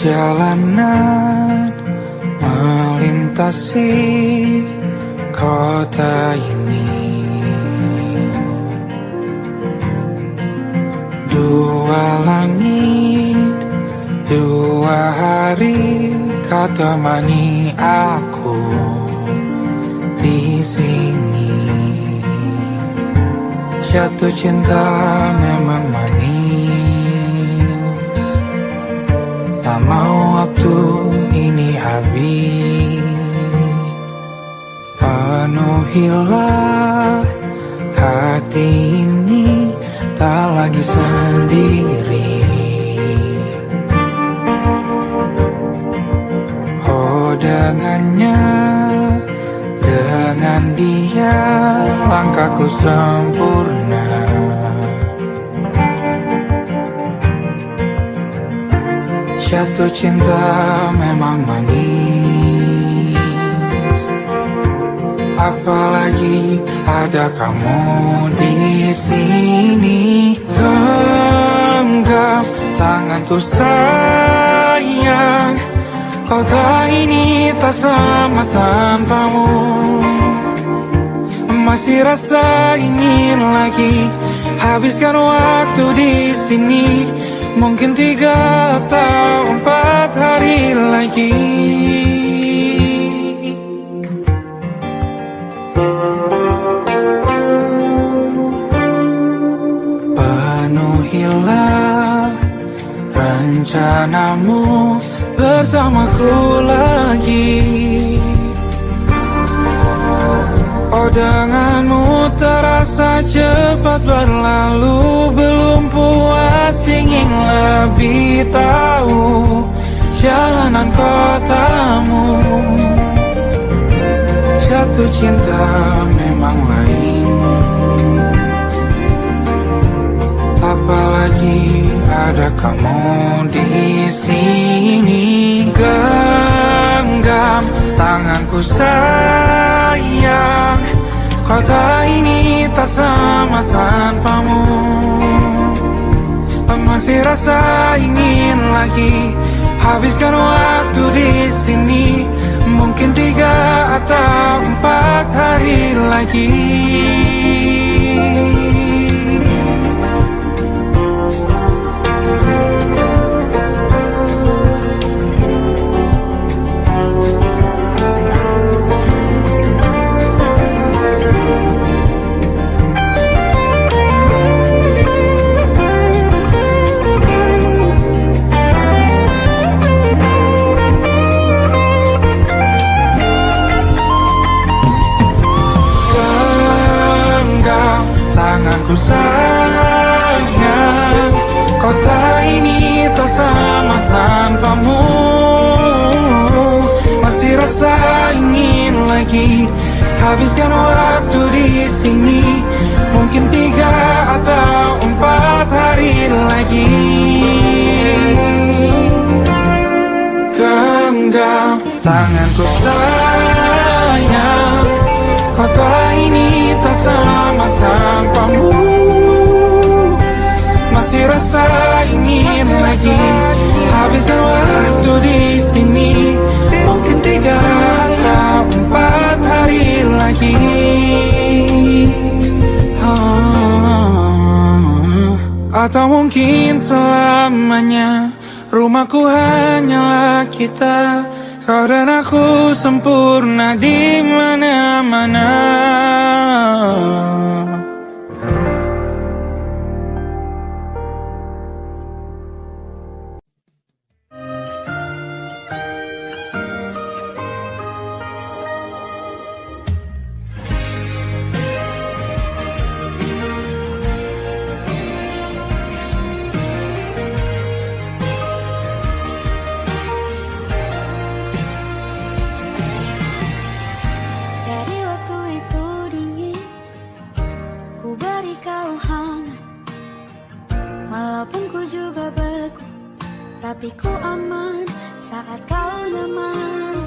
Perjalanan melintasi kota ini, dua langit, dua hari kau temani aku di sini. Jatuh cinta memang manis, tak mau waktu ini habis. Penuhilah hati ini, tak lagi sendiri. Oh dengannya, dengan dia langkahku sempurna. Jatuh cinta memang manis, apalagi ada kamu di sini. Genggam tanganku sayang, kota ini tak sama tanpamu. Masih rasa ingin lagi habiskan waktu di sini. Mungkin 3 atau 4 hari lagi. Penuhilah rencanamu bersamaku lagi. Oh denganmu terasa cepat berlalu, belum puas ingin lebih tahu jalanan kotamu. Jatuh cinta memang lain, apalagi ada kamu di sini. Genggam tanganku sayang, kota ini tak sama tanpamu. Masih rasa ingin lagi habiskan waktu di sini. Mungkin 3 atau 4 hari lagi. Tanganku sayang, kota ini tak sama tanpamu. Masih rasa ingin lagi habiskan waktu di sini. Mungkin 3 atau 4 hari lagi. Genggam tanganku sayang, kota ini tak sama tanpamu. Masih rasa ingin lagi habiskan waktu di sini. Mungkin 3 atau 4 hari lagi. Atau mungkin selamanya. Rumahku hanyalah kita, kau dan aku sempurna di mana-mana. Tapi ku aman saat kau nyaman.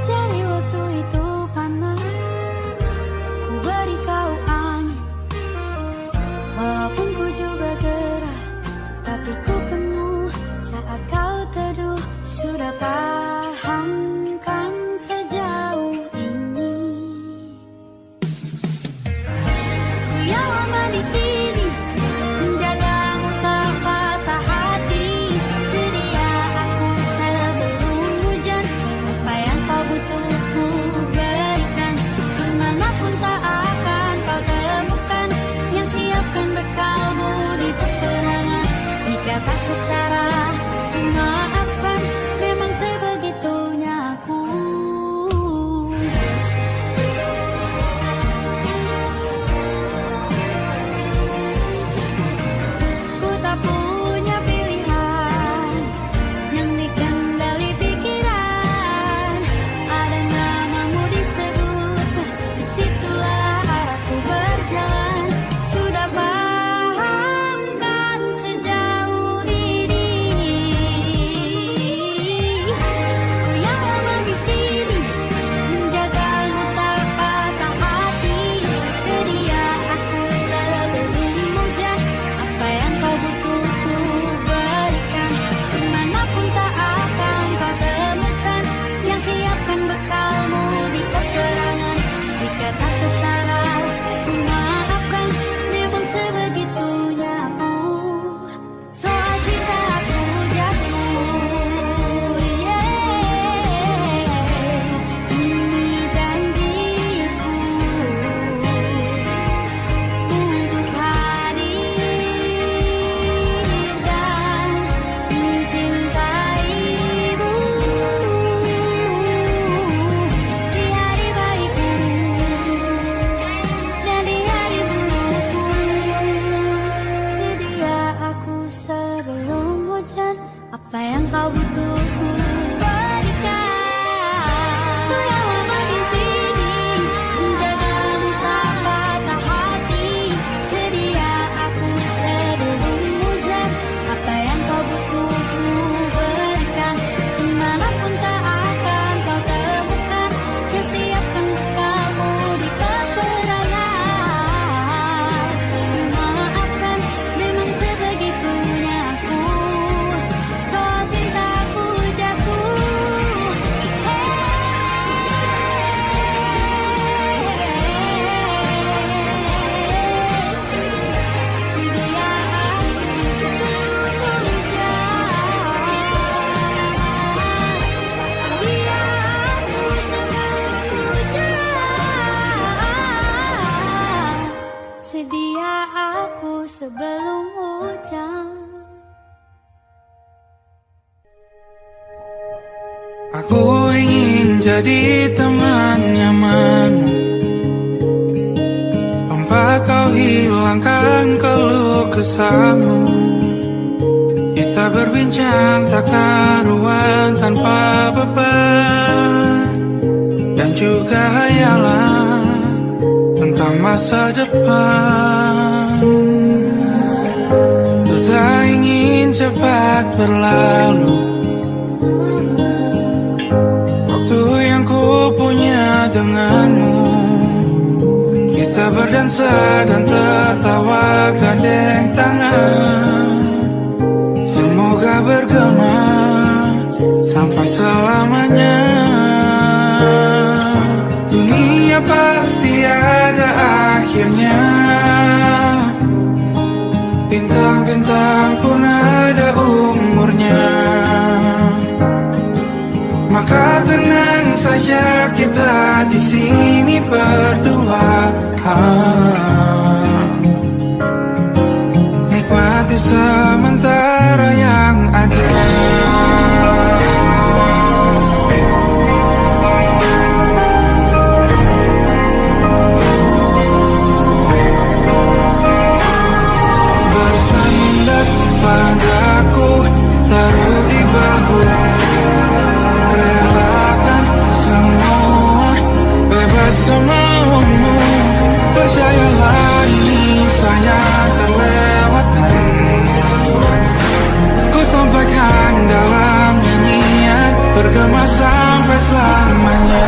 Jadi waktu itu panas, ku beri kau angin. Walaupun ku juga gerah, tapi ku penuh saat kau teduh. Aku ingin jadi teman nyamanmu, tempat kau hilangkan keluh kesahmu. Kita berbincang tak karuan tanpa beban, dan juga hayalan tentang masa depan. Ku tak ingin cepat berlalu waktu yang ku punya denganmu. Kita berdansa dan tertawa gandeng tangan, semoga bergema sampai selamanya. Dunia pasti ada akhirnya, bintang-bintang pun ada umurnya. Maka tenang saja kita di sini berdua, nikmati sementara yang ada. Bersandar padaku, taruh di bahu, relakan semua, bebas semaumu. Percayalah ini saya terlewatkan, ku sampaikan dalam nyanyian, bergema sampai selamanya.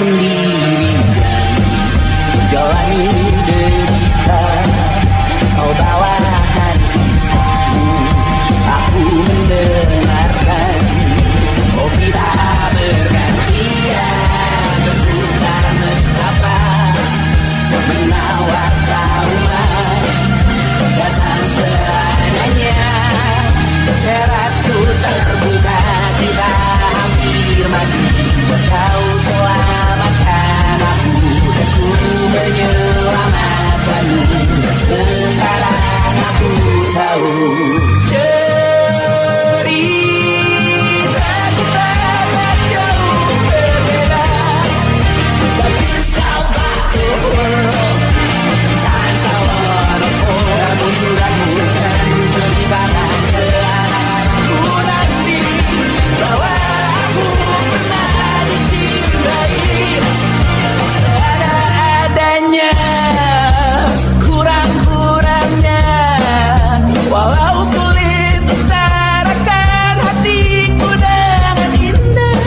sendiri jalani derita. Kau bawakan kisahmu, aku mendengarkan. Oh kita bergantian berputar nestapa, menawar trauma datang seadanya. Terasku terbuka, kita hampir mati. Kau selamatkan aku dan ku menyelamatkanmu. Sekarang aku tahu cerita kita tak jauh berbeda. But you tell the world sometimes I wanna fall. Namun suratmu kan ceritakan ke anak-anakku nanti bahwa aku pernah dicintai seadanya, kurang-kurangnya. Walau sulit utarakan hatiku dengan indah,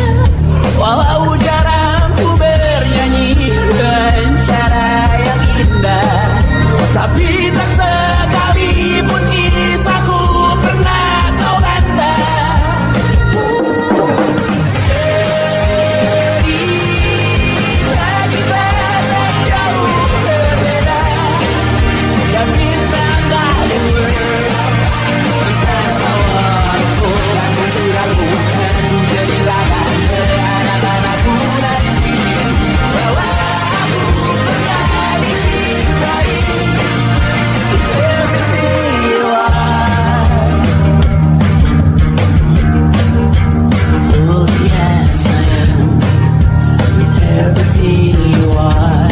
walau jarang ku bernyanyi dengan cara yang indah, tapi tak sekalipun kisahku pernah kau bantah. Cerita kita tak jauh berbeda, dan bintang balik sometimes I wanna fall. Namun surahmu kan ceritakan ke anak-anakku nanti bahwa aku pernah dicintai. Everything you are, oh yes I am, with everything you are.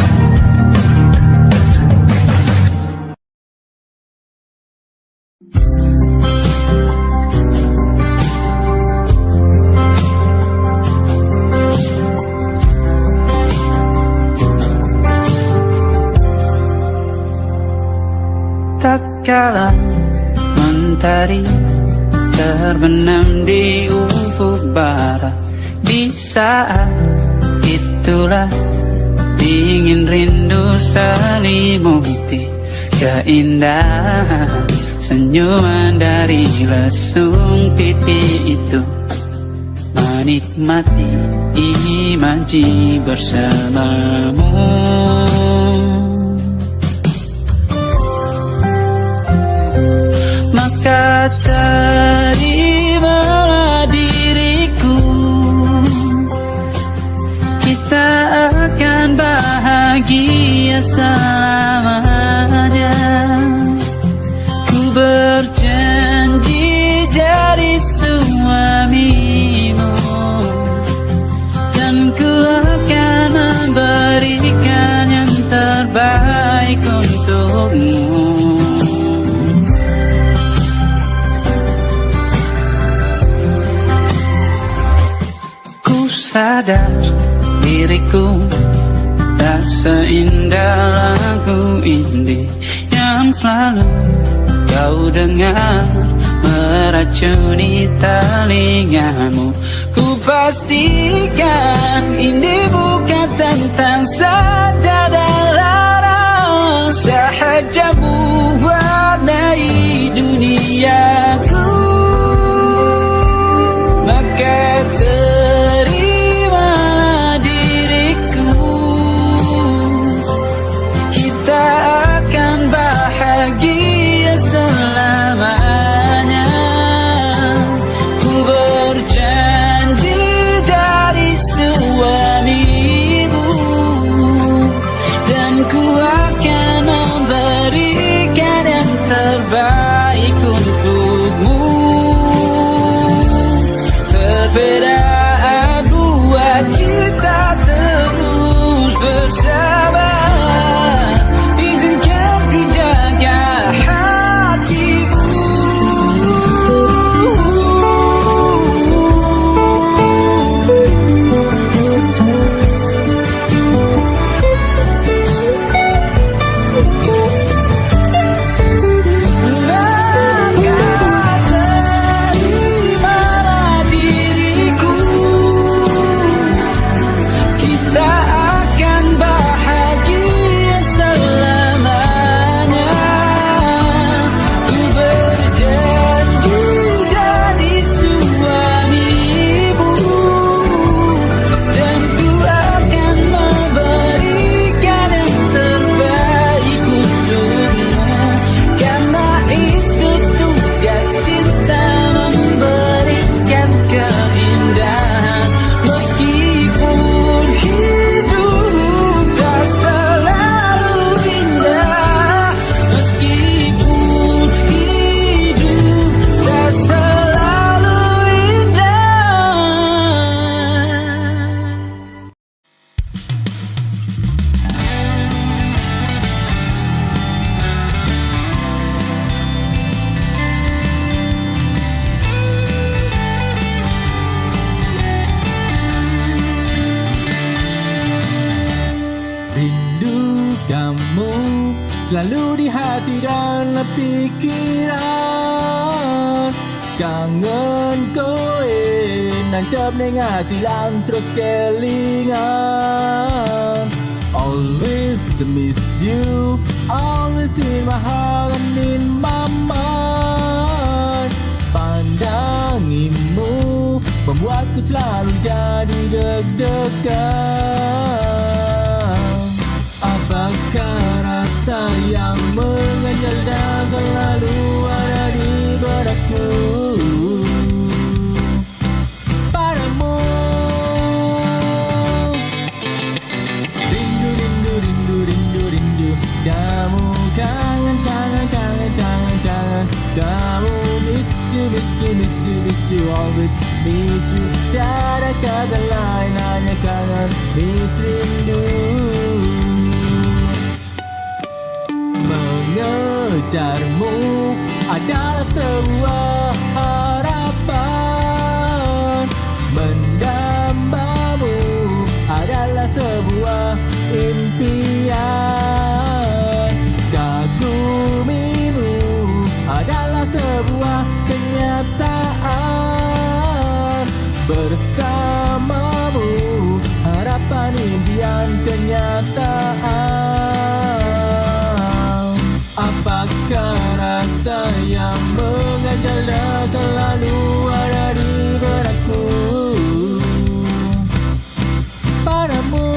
Tak kala mentari terbenam di ufuk barat, di saat itulah dingin rindu selimuti keindahan senyuman dari lesung pipi itu. Menikmati imaji bersamamu, maka terimalah diriku. Kita akan bahagia selamanya. Ku berjanji jadi suamimu, dan ku akan memberikan yang terbaik untukmu. Sadar diriku tak seindah lagu ini yang selalu kau dengar meracuni telingamu. Ku pastikan ini bukan tentang saja dan larang, sahaja mewarnai duniaku. Maka terimalah diriku, kita akan bahagia selamanya. Ku berjanji jadi suamimu, dan ku akan memberikan yang terbaik untukmu. Perbedaan buat kita terus bersama. Izinkan ku jaga hatimu. Maka terimalah diriku, kita selalu di hati dan pikiran. Kangen kowe nancap ning hati lan terus kelingan. Always miss you, always in my heart and in my mind. Pandangimu membuatku selalu jadi deg-degan. Apakah rasa yang mengganjal dan selalu ada di benakku padamu? Rindu, rindu, rindu, rindu, rindu kamu. Kangen, kangen, kangen, kangen, kangen kamu. Miss you, miss you, miss you, miss you, always miss you. Tiada kata lain, hanya kangen, miss, rindu. Mengejarmu adalah sebuah harapan. Mendambamu adalah sebuah impian. Kagumimu adalah sebuah kenyataan. Bersamamu harapan, impian, kenyataan. Apakah rasa yang mengganjal dan selalu ada di benakku padamu?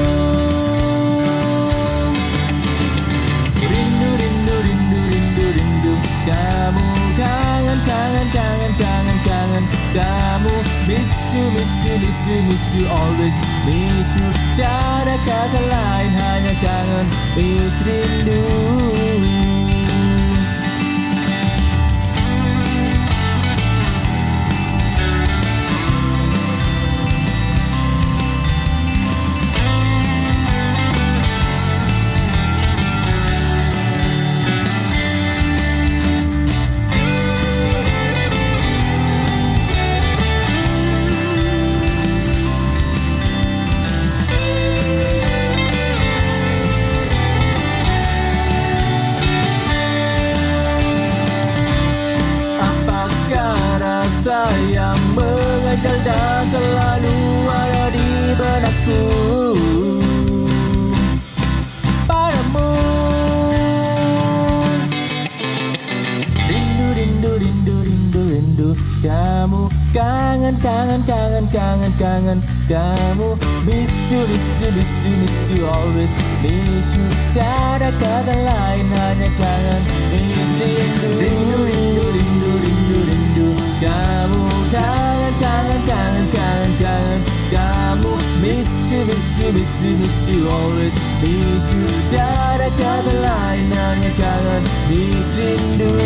Rindu, rindu, rindu, rindu, rindu kamu. Kangen, kangen, kangen, kangen, kangen kamu. Miss you, miss you, miss you, miss you, always miss you. Tiada kata lain, hanya kangen, miss, rindu. Yang mengganjal dan selalu ada di benakku padamu. Rindu, rindu, rindu, rindu, rindu kamu. Kangen, kangen, kangen, kangen, kangen kamu. Miss you, miss you, miss you, miss you, always miss you. Tiada kata lain, hanya kangen, miss, rindu. Rindu, rindu, rindu, rindu, rindu kamu. Kangen, kangen, kangen, kangen, kangen kamu. Miss you, miss you, miss you, miss you, always miss you. Tiada kata lain, hanya kangen, miss, rindu.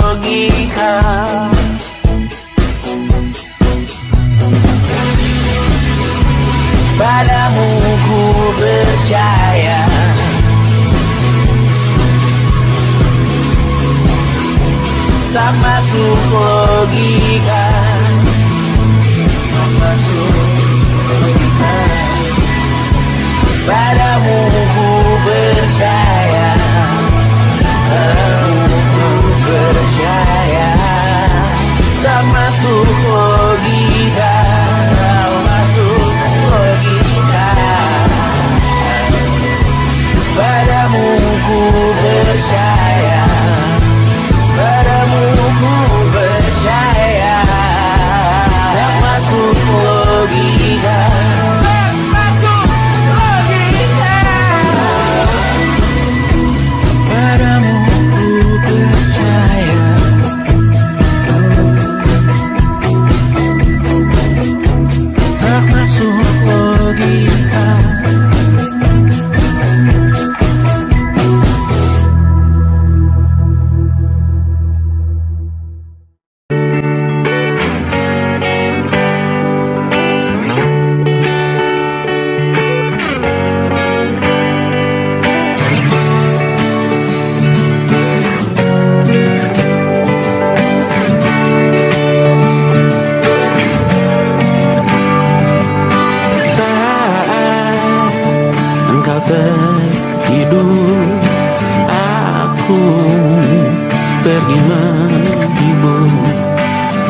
logika. Padamu ku percaya, tak masuk logika, tak masuk logika. Padamu ku percaya, padamu ku percaya, tak masuk logika, tak masuk logika. Padamu ku percaya, padamu ku percaya, tak masuk logika, tak masuk logika. Padamu ku percaya, tak masuk logika. Tertidur, aku pergi menghibur.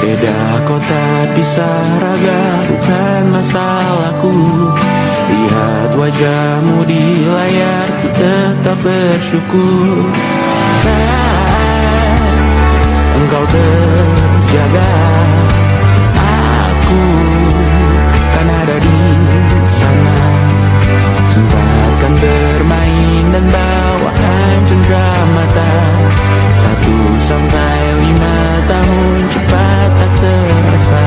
Beda kota pisah raga bukan masalahku. Lihat wajahmu di layar, ku tetap bersyukur. Saat engkau terjaga, aku kan ada di sana. Sempatkan bermain dan bawaan cenderamata. 1-5 tahun cepat tak terasa.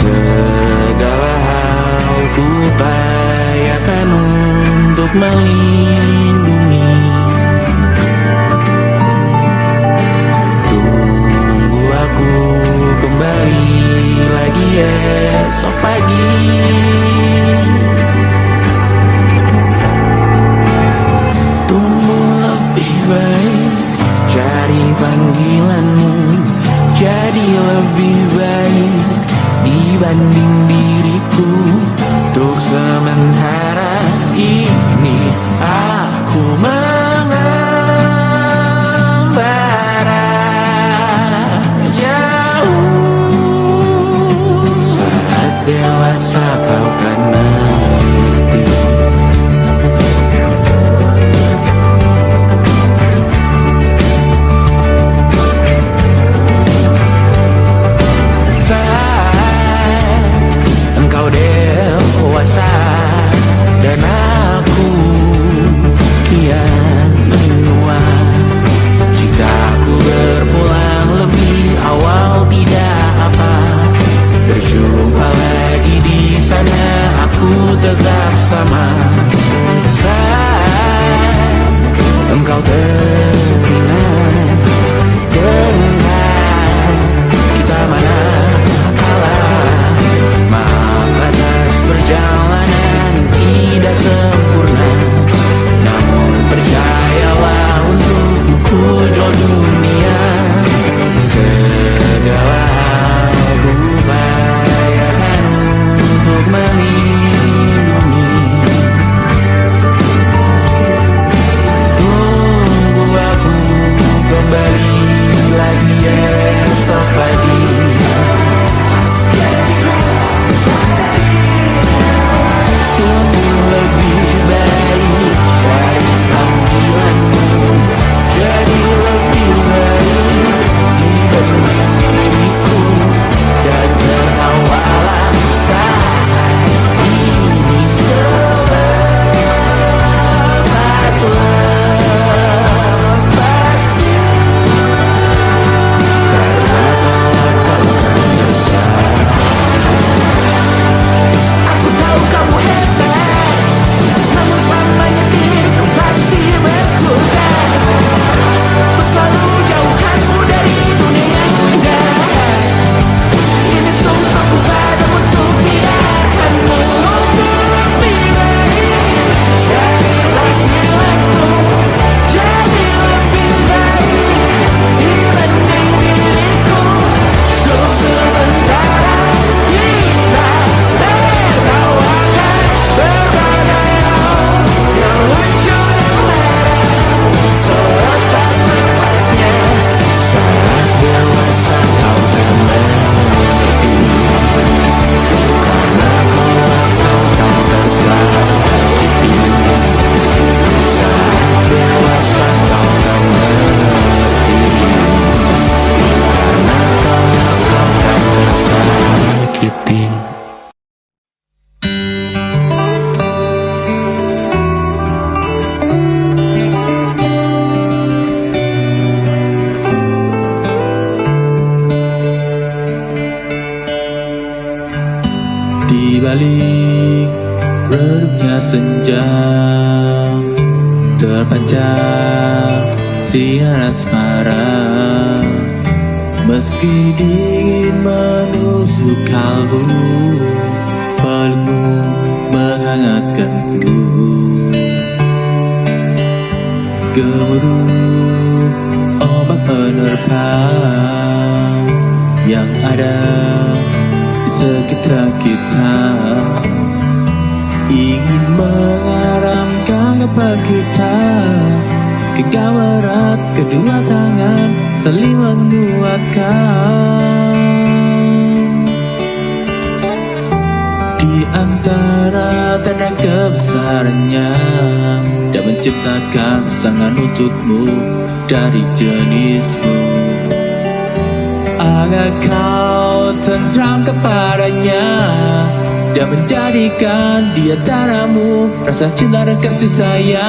Segala hal ku upayakan untuk melindungi. Tunggu aku kembali lagi esok pagi. Baik, cari panggilanmu jadi lebih baik dibanding diriku. Untuk sementara ini aku mengembara jauh. Saat dewasa kau kan mengerti. Engkau dewasa dan aku kian balik redupnya senja, terpancar sinar asmara. Meski dingin menusuk kalbu, pelukmu menghangatkanku. Gemuruh ombak penerpa yang ada di sekitar kita, ingin mengaramkan apa kita. Genggam erat kedua tangan saling menguatkan. Di antara tanda kebesarannya dan menciptakan pasangan untukmu dari jenismu, agar kau tentram kepadanya dan menjadikan dia taramu rasa cinta dan kasih sayang.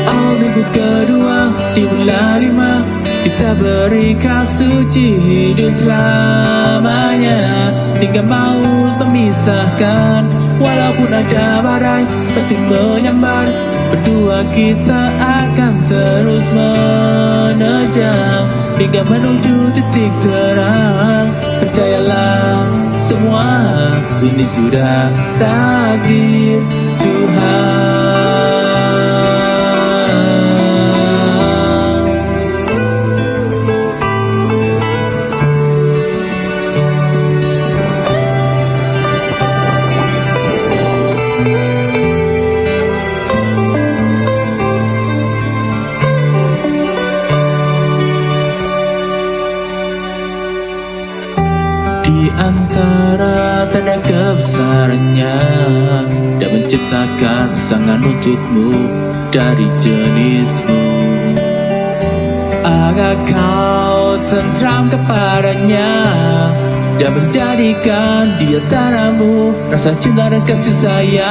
Awal minggu kedua di bulan 5, kita berikan suci hidup selamanya, hingga maut memisahkan. Walaupun ada badai pasti menyambar, berdua kita akan terus menerjang hingga menuju titik terang. Percayalah, semua ini sudah takdir Tuhan. Di antara tanda kebesarannya dan menciptakan pasangan untukmu dari jenismu, agar kau tentram kepadanya dan menjadikan dia taramu rasa cinta dan kasih sayang.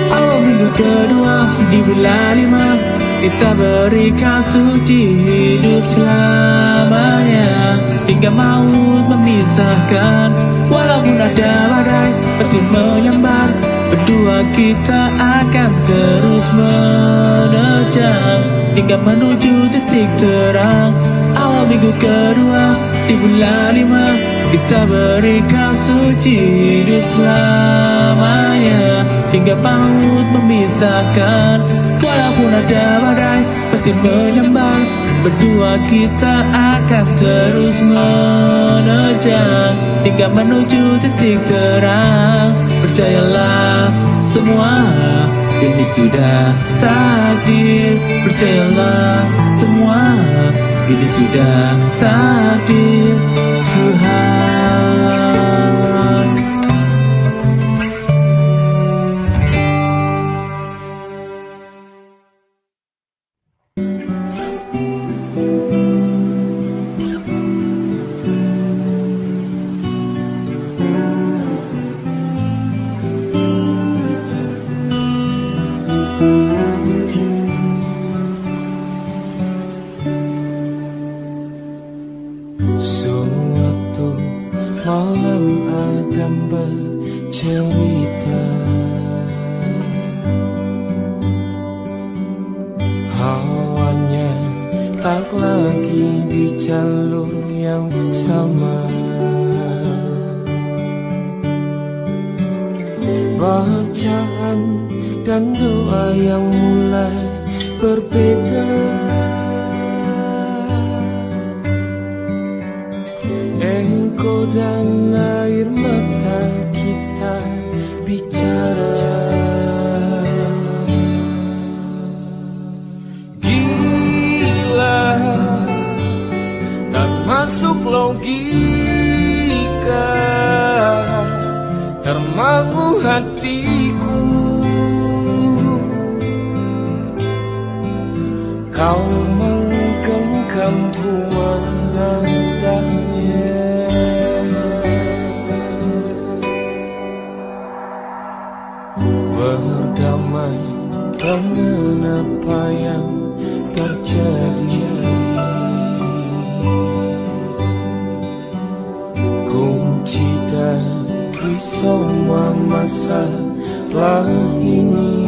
Awal minggu kedua di bulan 5, kita berikan suci hidup selamanya, hingga maut memisahkan. Walaupun ada badai pasti menyambar, berdua kita akan terus menerjang hingga menuju titik terang. Awal minggu kedua di bulan 5, kita berikan suci hidup selamanya, hingga maut memisahkan. Walaupun ada badai pasti menyambar, berdua kita akan terus menerjang hingga menuju titik terang. Percayalah, semua ini sudah takdir. Percayalah, semua ini sudah takdir Tuhan. Suatu malam Adam bercerita, hawanya tak lagi di jalur yang sama. Bacaan dan doa yang mulai berbeda. Engkau dan air mata kita bicara. Gila, tak masuk logika, termangu hatiku. Kau menggenggamku menandanya. Berdamai dengan apa yang terjadi. semua masalah ini.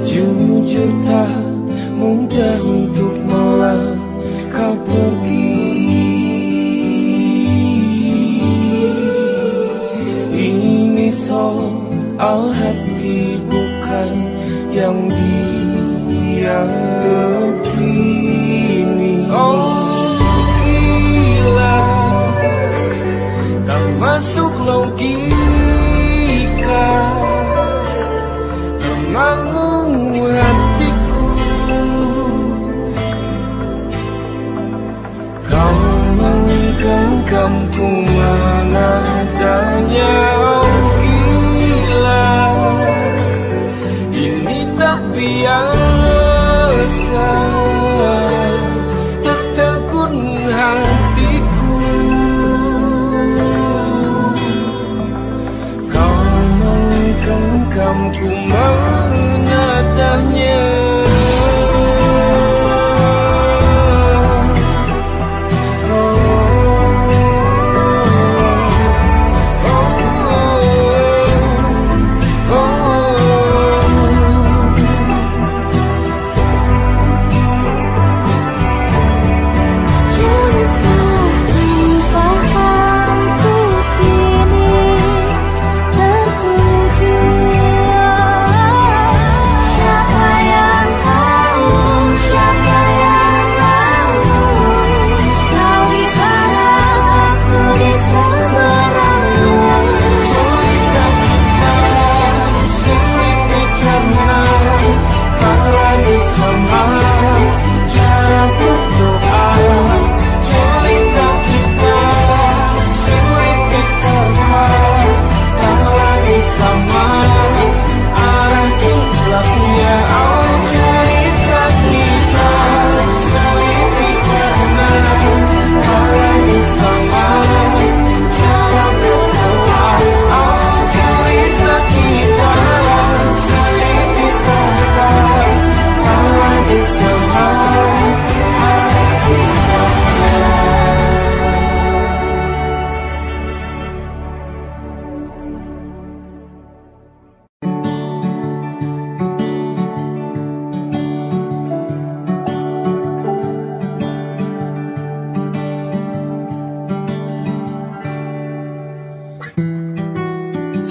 Jujur tak mudah untuk melangkah pergi. Ini soal hati bukan yang diyakini. Oh gila, tak masuk logika, tak mau hatiku. Kau menggenggamku mana adanya. Biasa tertegun hatiku. Kau menggenggamku menadahnya.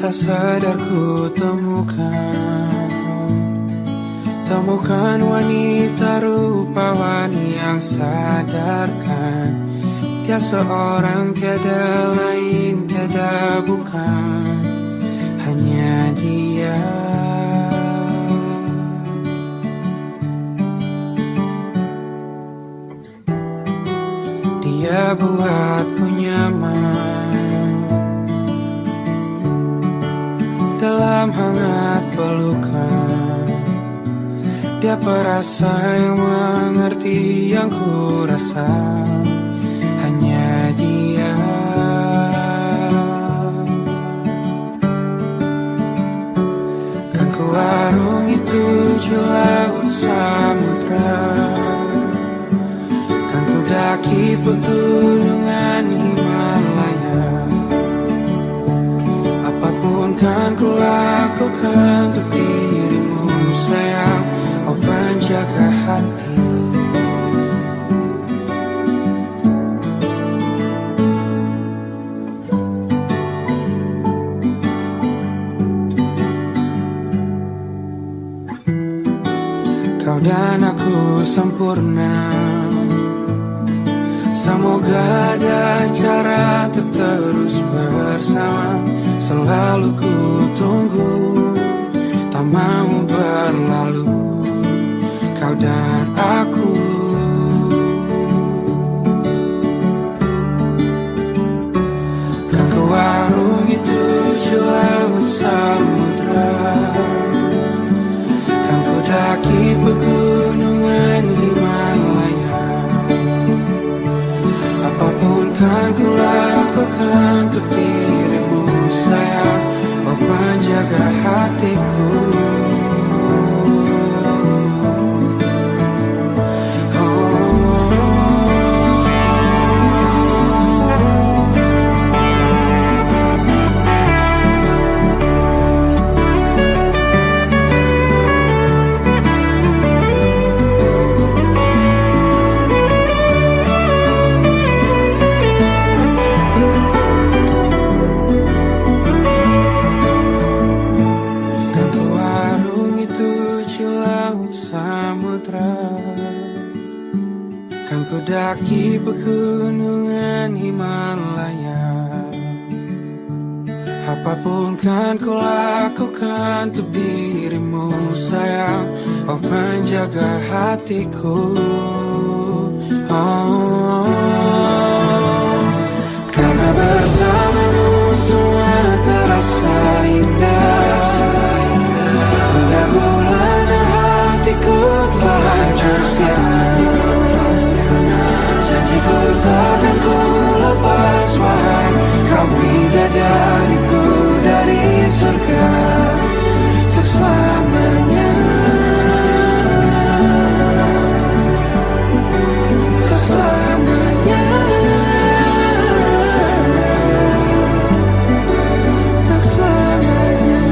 Tak sadar ku temukan wanita rupawan yang sadarkan dia seorang, tiada lain, tiada bukan, hanya dia. Dia buatku nyaman dalam hangat pelukan. Dia perasa yang mengerti yang ku rasa, hanya dia. Kan ku arungi 7 laut samudra, kan ku daki pegunungan Himalaya. Apapun kan ku lakukan untuk dirimu sayang, oh penjaga hati. Kau dan aku sempurna, semoga ada cara untuk terus bersama. Selalu ku tunggu, tak mau berlalu, kau dan aku. Kan ku arungi 7 laut samudra, kan ku daki pegunungan Himalaya. Apapun kan ku lakukan untuk dirimu sayang, oh penjaga hatiku. Oh, mendaki pegunungan Himalaya. Apapun kan ku lakukan untuk dirimu sayang, oh penjaga hatiku. Karena bersamamu semua terasa indah. Gundah-gulana hatiku telah hancur siang. Janjiku takkan ku lepas, wahai kau bidadariku dari surga untuk selamanya. Untuk selamanya. Untuk selamanya.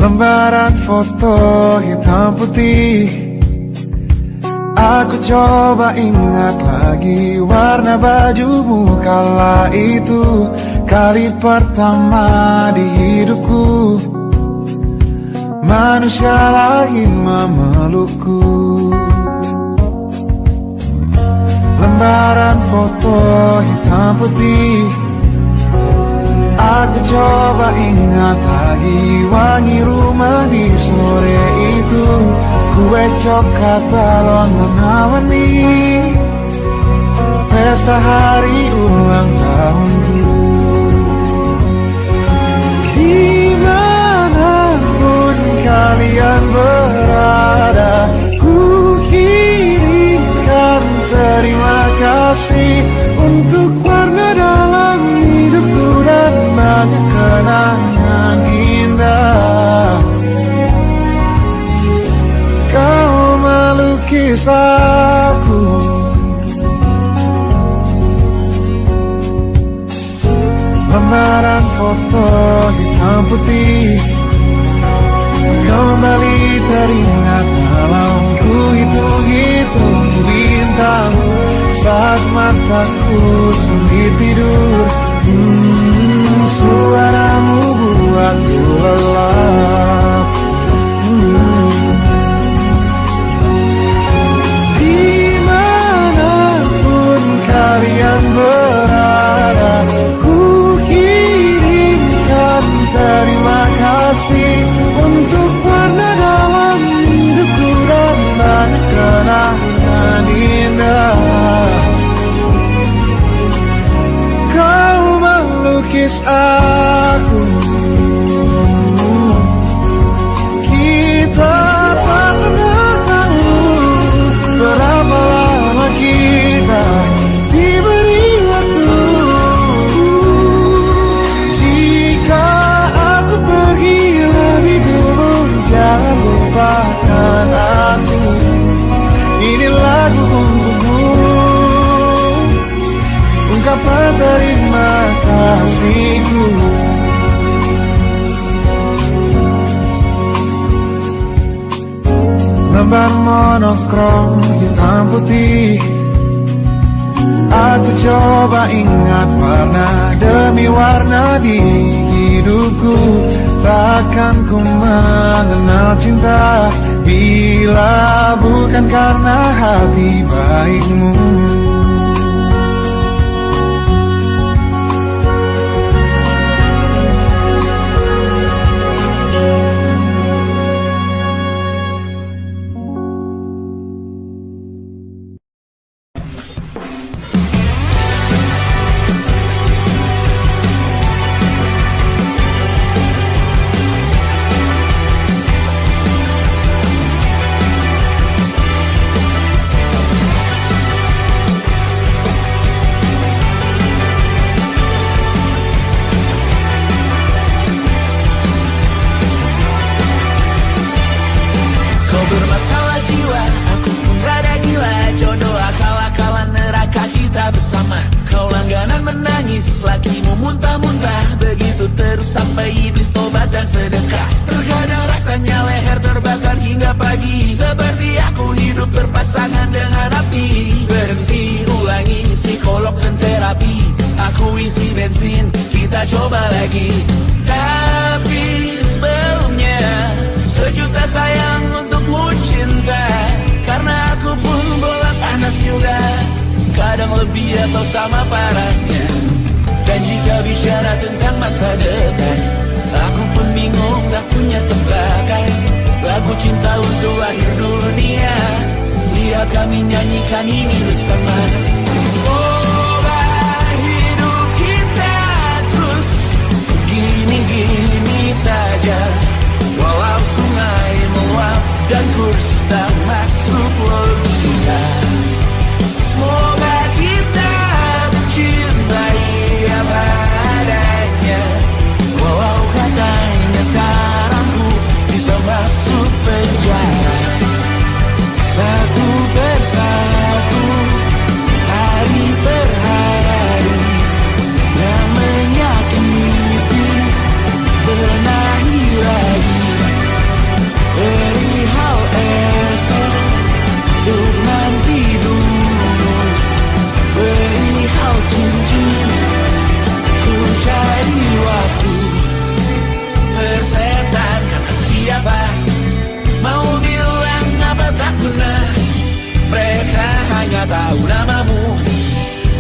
Lembaran foto hitam putih, aku coba ingat lagi warna bajumu kala itu. Kali pertama di hidupku manusia lain memelukku. Lembaran foto hitam putih, aku coba ingat lagi wangi rumah di sore itu. Kue coklat balon warna-warni, pesta hari ulang tahunku. Dimanapun kalian berada, ku kirimkan terima kasih untuk warna dalam hidupku dan banyak kenangan indah. Kau melukis aku, lembaran foto hitam putih kembali teringat dalam ku hitung-hitung bintang saat mataku sulit tidur. Suaramu buatku lelap. Dimanapun kalian berada, ku kirimkan terima kasih untuk warna dalam hidupku dan banyak kenangan indah. Kau melukis aku, kita tak pernah tahu berapa lama kita diberi waktu. Jika aku pergi lebih dulu, jangan lupakan aku. Ini lagu untukmu, ungkapan terima kasihku. Lembar monokrom hitam putih, aku coba ingat warna demi warna di hidupku. Takkan ku mengenal cinta bila bukan karena hati baikmu. pagi, seperti aku hidup berpasangan dengan api. Berhenti, ulangi psikolog dan terapi. Aku isi bensin, kita coba lagi. Tapi sebelumnya, sejuta sayang untukmu cinta. Karena aku pun bola panas juga, kadang lebih atau sama parahnya. Dan jika bicara tentang masa depan, aku pun bingung, tak punya tebakan. Lagu cinta untuk akhir dunia, lihat kami nyanyikan ini bersama. Semoga hidup kita terus gini-gini saja, walau sungai meluap dan kurs tak masuk logika. Semoga kita mencintai apa adanya, walau katanya sekarang ku bisa masuk penjara. Satu persatu, hari per hari, yang menyakiti benahi lagi. Perihal esok, untuk nanti dulu. Perihal cincin, ku cari waktu. Persetan kata siapa, mau bilang apa tak guna. Mereka hanya tahu namamu,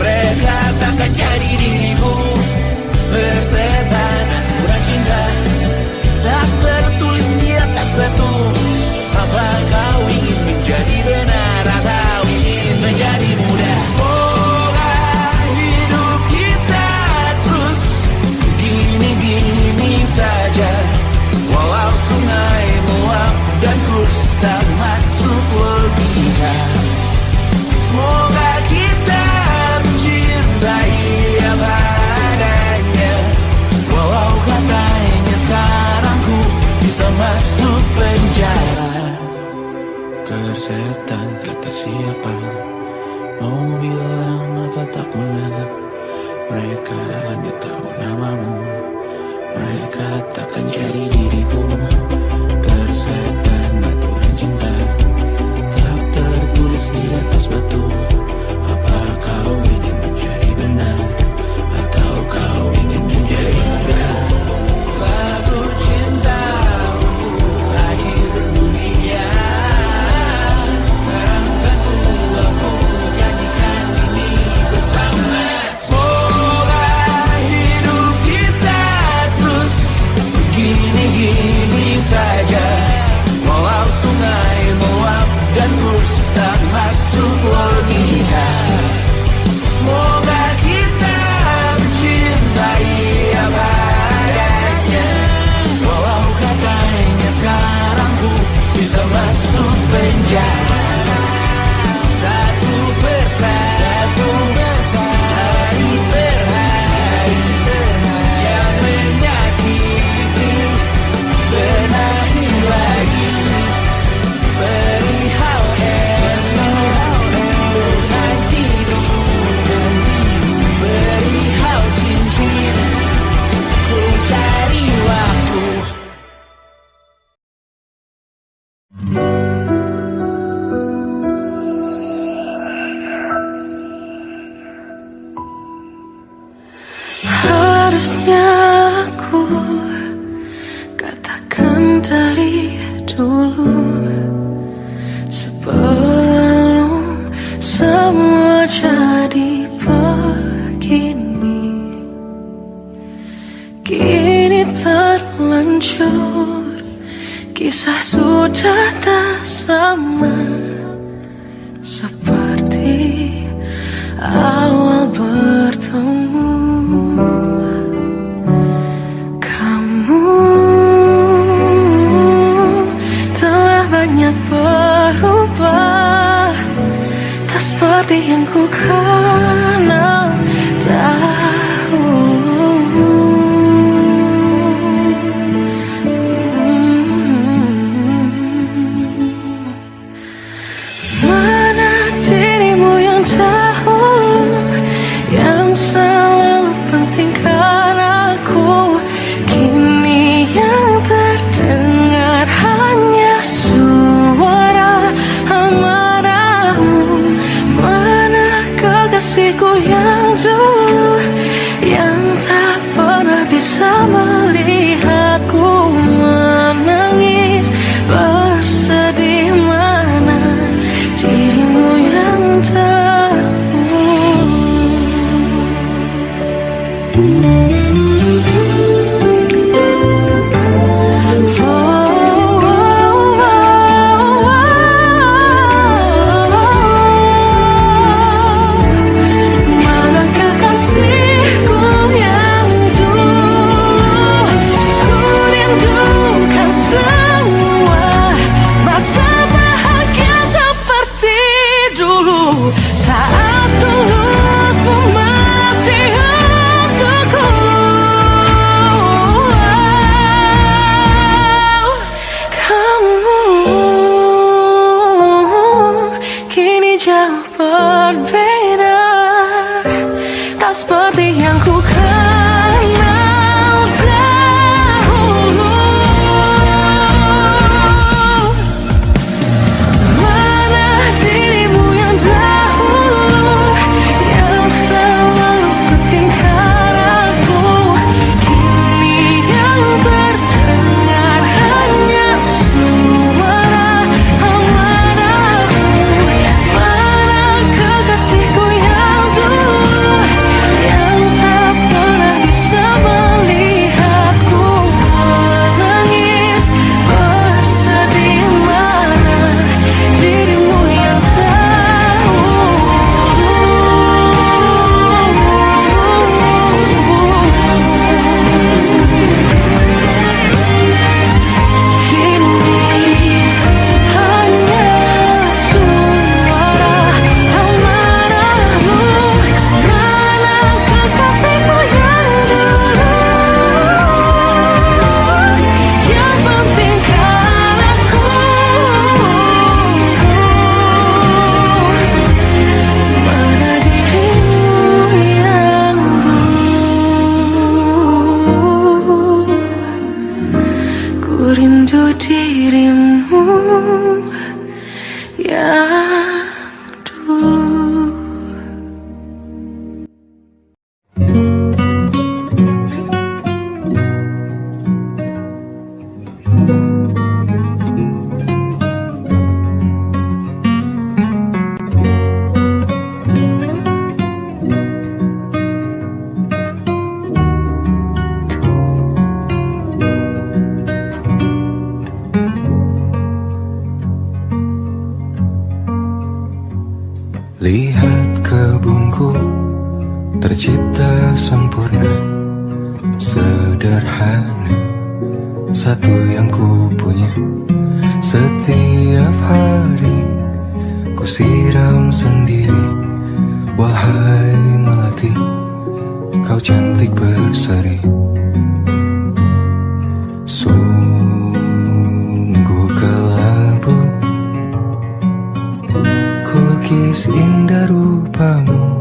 mereka takkan jadi diriku. Persetan aturan cinta, tak tertulis di atas batu. Apa kau ingin menjadi benar atau ingin menjadi muda? Semoga hidup kita terus gini-gini saja, walau sungai meluap dan kurs tak masuk logika. Semoga kita mencintai apa adanya, walau katanya sekarang ku bisa masuk penjara. Persetan kata siapa, mau bilang apa tak guna. Mereka hanya tahu namamu, mereka takkan jadi diriku. Persetan aturan cinta, tak tertulis di atas batu. Apa kau ingin menjadi benar atau kau ingin menjadi muda? Lagu cinta untuk akhir dunia, sekarang bantu aku nyanyikan ini bersama. Semoga hidup kita terus gini-gini saja, walau sungai meluap dan kurs tak masuk logika. Semoga kita mencintai apa adanya, walau katanya sekarang ku bisa masuk penjara. Satu persatu, hari per hari, yang menyakiti benahi lagi. Perihal esok, untuk nanti dulu. Perihal cincin, ku cari waktu. Harusnya aku katakan dari dulu, sebelum semua jadi begini. Kini terlanjur, kisah sudah tak sama seperti awal bertemu. Kamu telah banyak berubah, tak seperti yang ku kenal dahulu. Mana dirimu yang dahulu tercipta sempurna, sederhana, satu yang ku punya. Setiap hari ku siram sendiri. Wahai melati, kau cantik berseri. Sungguh kelabu ku lukis indah rupamu.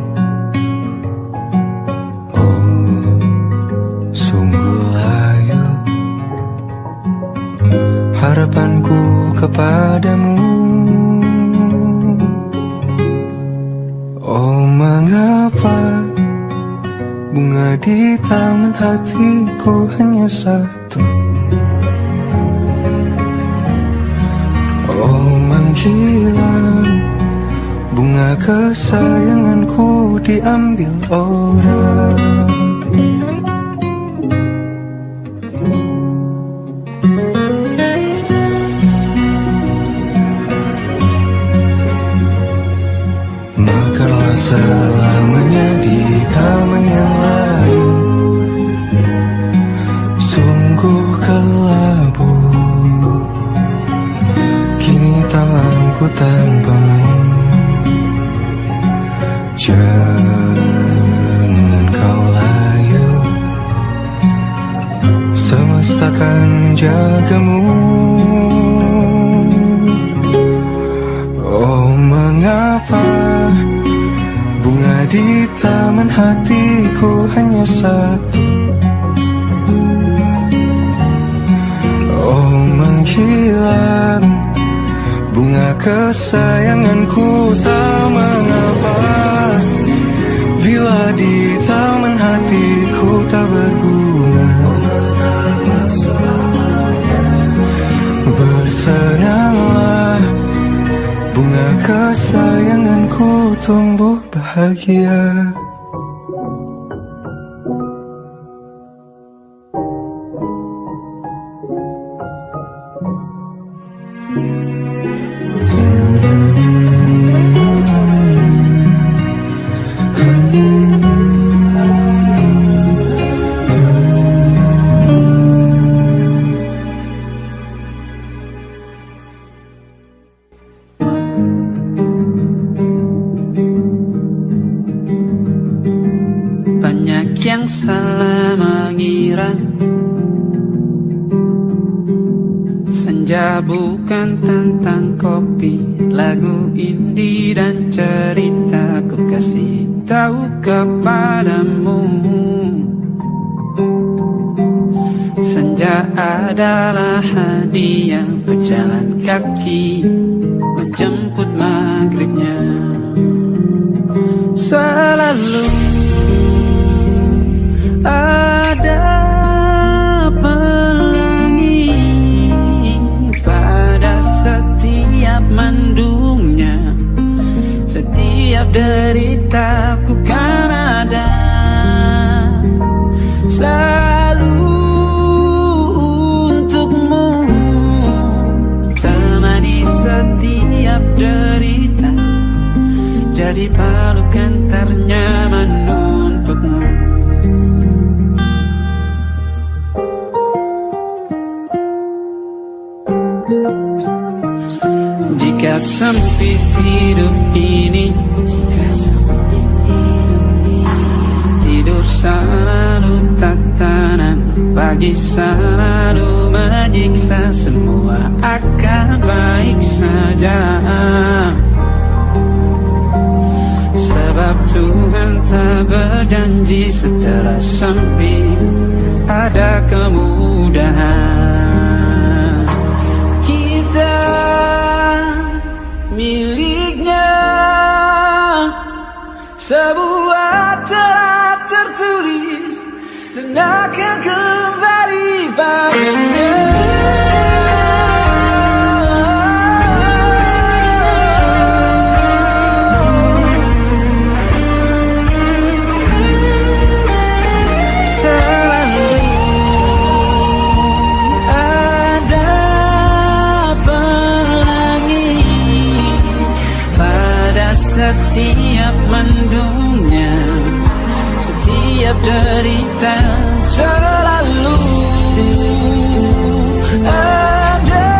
Oh, sungguh layu harapanku kepadamu. Oh, mengapa bunga di taman hatiku hanya satu? Oh, menghilang bunga kesayanganku diambil orang. Mekarlah selamanya di taman yang lain. Sungguh kelabu kini tamanku tanpamu. Jangan kau layu, semesta akan menjagamu. Oh, mengapa bunga di taman hatiku hanya satu? Oh, menghilang bunga kesayanganku, tak mengapa bila di taman hatiku tak berbunga. Bersenanglah bunga kesayanganku tumbuh bahagia. Yang salah mengira senja bukan tentang kopi, lagu indie dan cerita. Ku kasih tahu kepadamu, senja adalah hadiah berjalan kaki menjemput maghribnya. Selalu ada pelangi pada setiap mendungnya. Setiap deritaku kan ada selalu untukmu. Temani setiap derita, jadi pelukan ternyaman untukmu. Jika sempit hidup ini, tidur selalu tatanan, pagi selalu menyiksa, semua akan baik saja. Sebab Tuhan tak berjanji setelah sempit ada kemudahan. Kita miliknya sebuah telah tertulis dan akan kembali padanya. Setiap mendungnya, derita. Selalu ada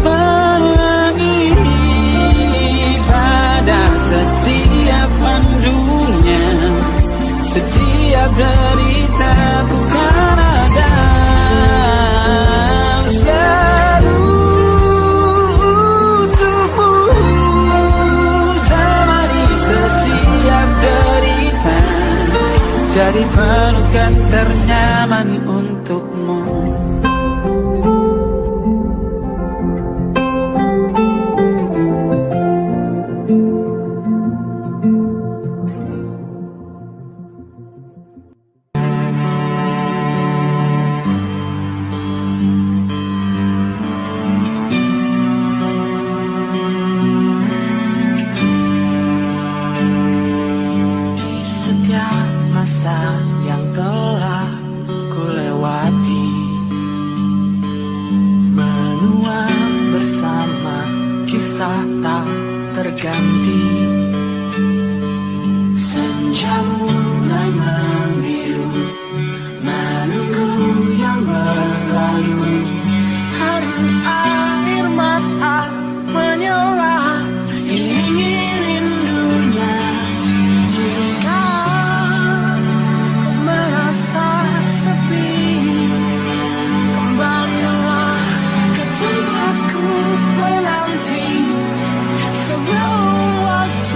pelangi pada setiap pandunya. Setiap deritaku kan ada. Selalu untukmu, temani setiap derita. Jadi pelukan ternyaman untukmu. Sebelum waktu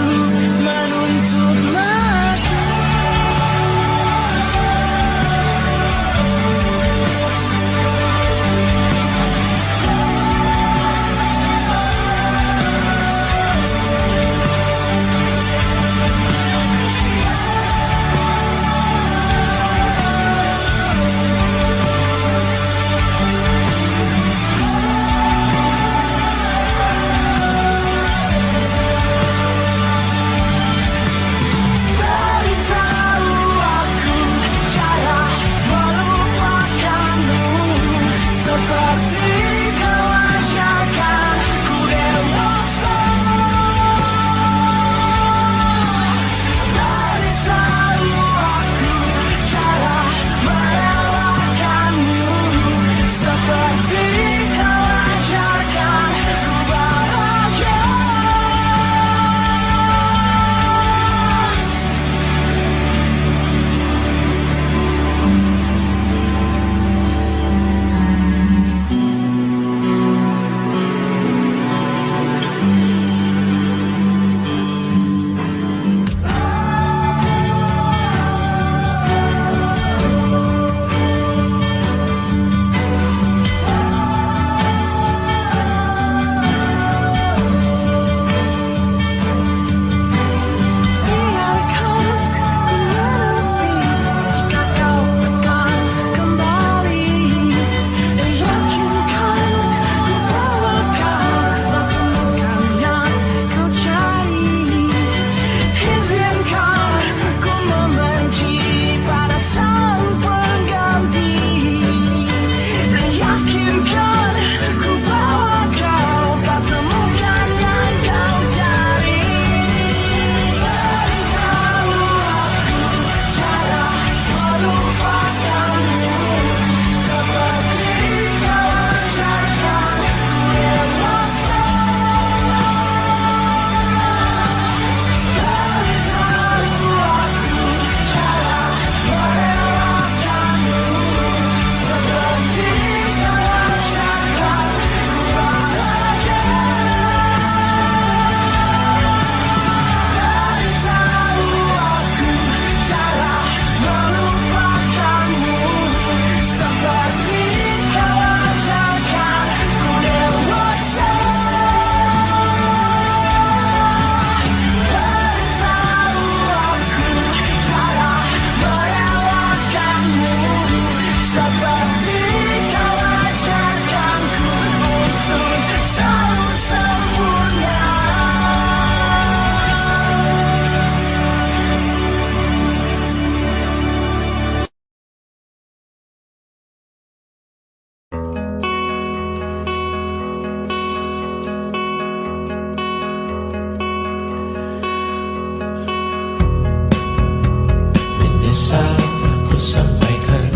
bisa aku sampaikan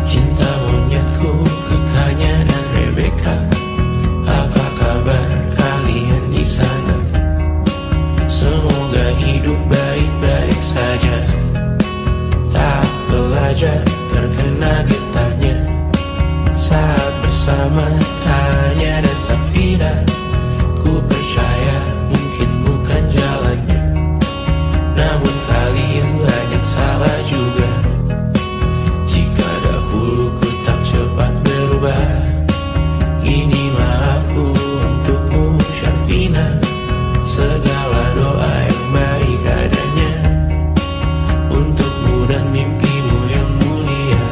cinta monyetku ke Kanya dan Rebecca. Apa kabar kalian di sana? Semoga hidup baik-baik saja. Tak belajar terkena getahnya saat bersama Tanya dan Safira. Ku percaya mungkin bukan jalannya, namun kalian banyak salah juga. Jika dahulu ku tak cepat berubah, ini maafku untukmu Syarfina. Segala doa yang baik adanya untukmu dan mimpimu yang mulia.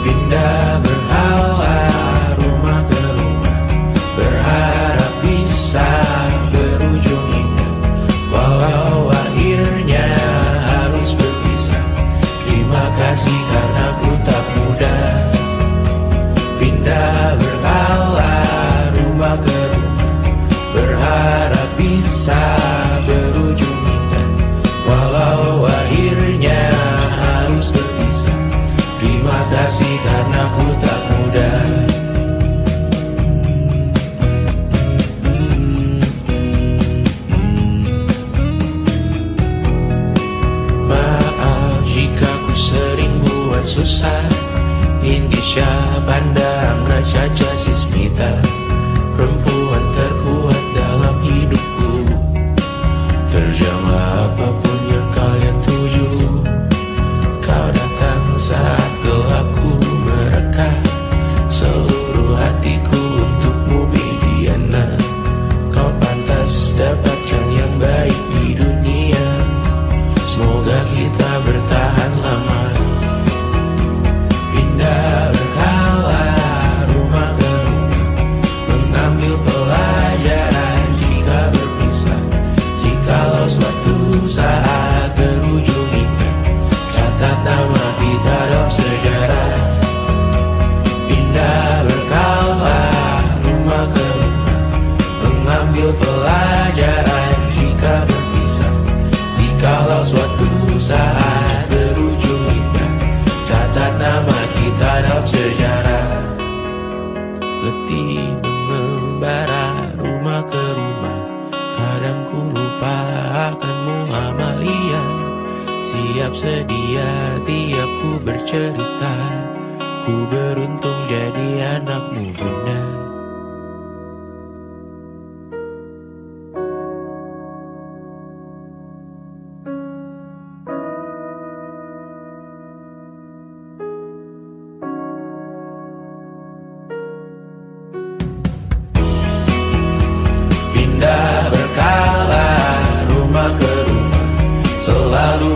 Pindah berhala rumah ke rumah, berharap bisa berujung indah. Walau akhirnya harus berpisah, terima kasih karena ku tak mudah. Pindah berhala rumah ke rumah, berharap bisa berujung indah. Walau akhirnya harus berpisah, terima kasih karena ku tak mudah. Maaf jika ku sering buat susah. Indisha pandang Caca Sismita, perempuan terkuat dalam hidupku. Terjanglah apapun yang kalian tuju. Kau datang saat gelapku mereka, seluruh hatiku untukmu Mediana. Kau pantas dapatkan yang baik di dunia. Semoga kita bertahan lama. Pindah berkala rumah ke rumah, mengambil pelajaran jika berpisah. Jikalau suatu saat berujung indah, catat nama kita dalam sejarah. Pindah berkala rumah ke rumah, mengambil pelajaran jika berpisah. Jikalau suatu saat berujung indah, catat nama kita dalam sejarah. Letih mengembara rumah ke rumah, kadang ku lupa akanmu Amalia. Siap sedia tiap ku bercerita, ku beruntung jadi anakmu bunda. Pindah berkala rumah ke rumah, selalu